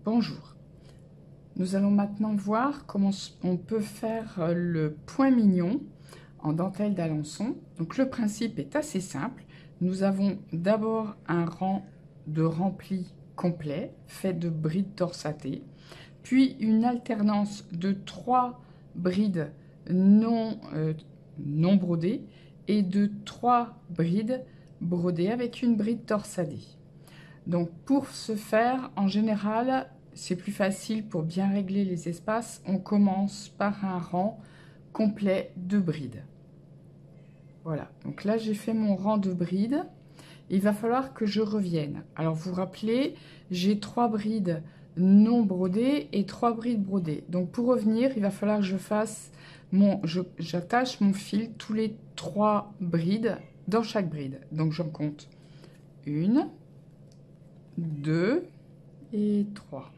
Bonjour. Nous allons maintenant voir comment on peut faire le point mignon en dentelle d'Alençon. Donc le principe est assez simple. Nous avons d'abord un rang de rempli complet fait de brides torsatées, puis une alternance de 3 brides non brodées et de 3 brides brodées avec une bride torsadée. Donc pour ce faire, en général, c'est plus facile pour bien régler les espaces. On commence par un rang complet de brides. Voilà, donc là j'ai fait mon rang de brides. Il va falloir que je revienne. Alors vous vous rappelez, j'ai 3 brides non brodées et 3 brides brodées. Donc pour revenir, il va falloir que je fasse j'attache mon fil tous les 3 brides dans chaque bride. Donc j'en compte 1, 2 et 3.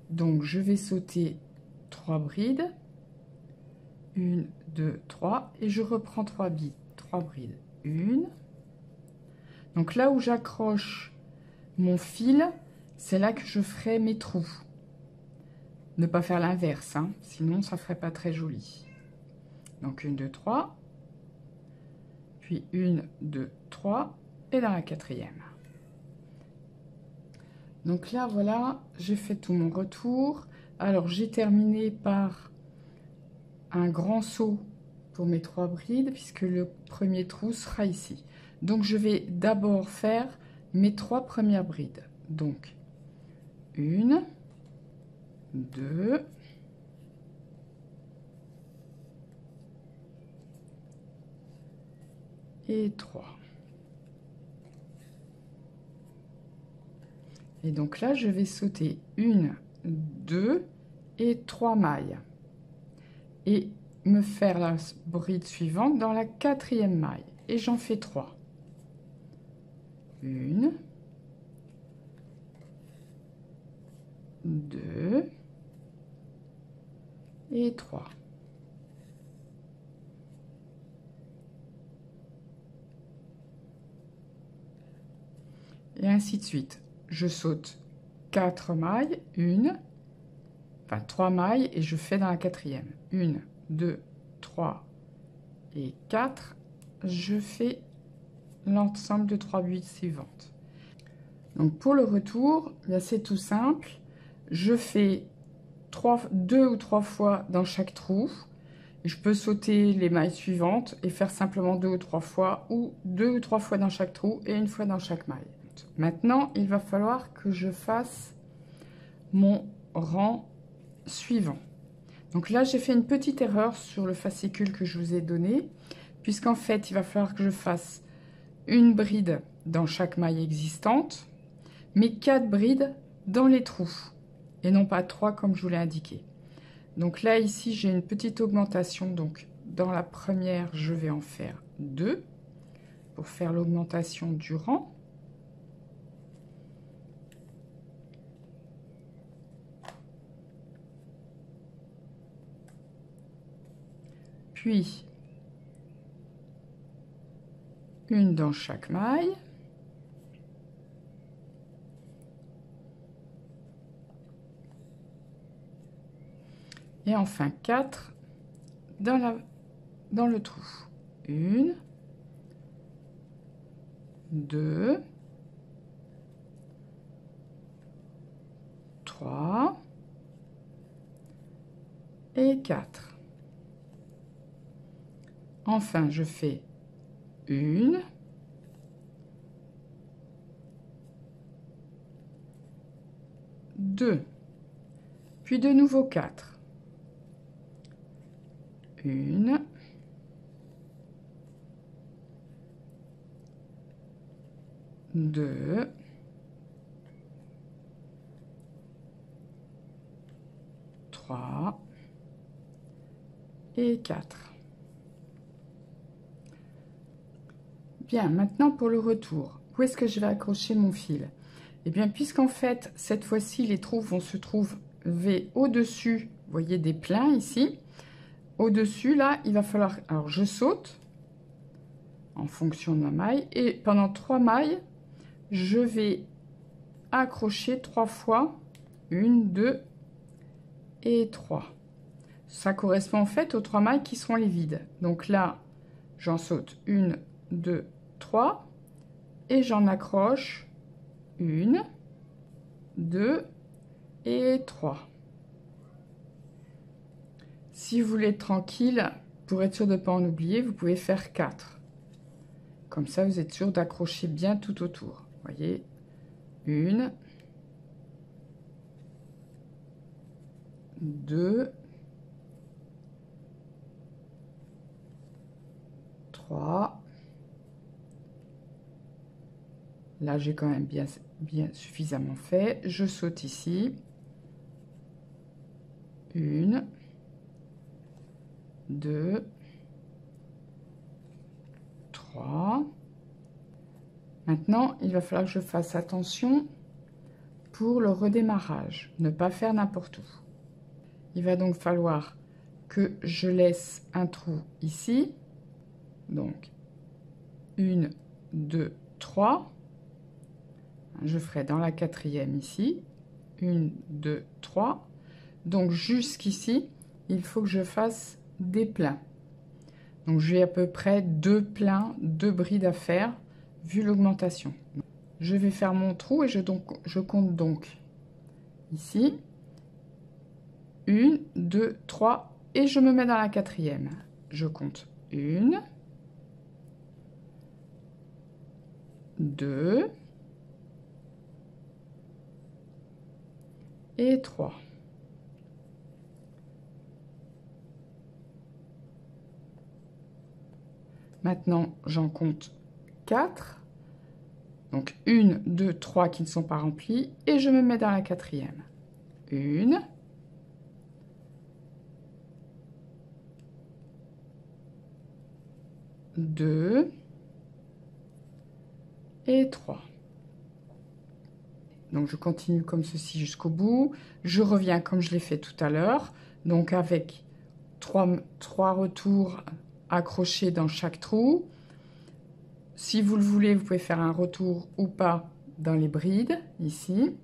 Donc je vais sauter 3 brides, 1, 2, 3, et je reprends 3 brides, 1. Donc là où j'accroche mon fil, c'est là que je ferai mes trous. Ne pas faire l'inverse, hein, sinon ça ferait pas très joli. Donc 1, 2, 3, puis 1, 2, 3, et dans la 4e. Donc là, voilà, j'ai fait tout mon retour. Alors, j'ai terminé par un grand saut pour mes 3 brides, puisque le premier trou sera ici. Donc, je vais d'abord faire mes 3 premières brides. Donc, 1, 2, et 3. Et donc là, je vais sauter 1, 2 et 3 mailles. Et me faire la bride suivante dans la 4e maille. Et j'en fais 3. 1, 2 et 3. Et ainsi de suite. Je saute 4 mailles, 3 mailles, et je fais dans la 4e. 1, 2, 3 et 4. Je fais l'ensemble de 3 brides suivantes. Donc pour le retour, c'est tout simple. Je fais 2 ou 3 fois dans chaque trou. Je peux sauter les mailles suivantes et faire simplement 2 ou 3 fois, ou 2 ou 3 fois dans chaque trou et une fois dans chaque maille. Maintenant, il va falloir que je fasse mon rang suivant. Donc là, j'ai fait une petite erreur sur le fascicule que je vous ai donné, puisqu'en fait, il va falloir que je fasse une bride dans chaque maille existante, mais 4 brides dans les trous, et non pas 3 comme je vous l'ai indiqué. Donc là, ici, j'ai une petite augmentation. Donc dans la première, je vais en faire 2 pour faire l'augmentation du rang. Puis une dans chaque maille. Et enfin 4 dans le trou. 1, 2, 3 et 4. Enfin, je fais 1, 2, puis de nouveau 4. 1, 2, 3 et 4. Bien, maintenant pour le retour, où est-ce que je vais accrocher mon fil? Eh bien, puisqu'en fait, cette fois-ci, les trous vont se trouver au-dessus, vous voyez, des pleins ici. Au-dessus, là, il va falloir... Alors, je saute en fonction de ma maille. Et pendant 3 mailles, je vais accrocher 3 fois. 1, 2 et 3. Ça correspond en fait aux 3 mailles qui seront les vides. Donc là, j'en saute 1, 2, 3 et j'en accroche 1, 2 et 3. Si vous voulez être tranquille, pour être sûr de ne pas en oublier, vous pouvez faire 4. Comme ça, vous êtes sûr d'accrocher bien tout autour. Vous voyez, 1, 2, 3. Là, j'ai quand même bien suffisamment fait. Je saute ici. 1, 2, 3. Maintenant, il va falloir que je fasse attention pour le redémarrage, ne pas faire n'importe où. Il va donc falloir que je laisse un trou ici. Donc, 1, 2, 3. Je ferai dans la 4e ici. 1, 2, 3. Donc, jusqu'ici, il faut que je fasse des pleins. Donc, j'ai à peu près 2 pleins, 2 brides à faire, vu l'augmentation. Je vais faire mon trou et je compte donc ici. 1, 2, 3 et je me mets dans la 4e. Je compte 1, 2 et 3. Maintenant, j'en compte 4. Donc 1, 2, 3 qui ne sont pas remplis et je me mets dans la 4e. 1, 2 et 3. Donc je continue comme ceci jusqu'au bout. Je reviens comme je l'ai fait tout à l'heure, donc avec 3 retours accrochés dans chaque trou. Si vous le voulez, vous pouvez faire un retour ou pas dans les brides, ici.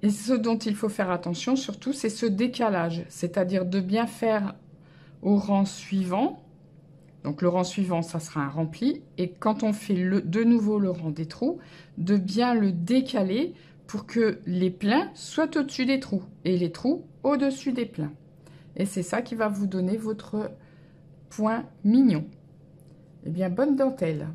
Et ce dont il faut faire attention surtout, c'est ce décalage, c'est-à-dire de bien faire au rang suivant. Donc le rang suivant, ça sera un rempli. Et quand on fait de nouveau le rang des trous, de bien le décaler pour que les pleins soient au-dessus des trous et les trous au-dessus des pleins. Et c'est ça qui va vous donner votre point mignon. Eh bien, bonne dentelle!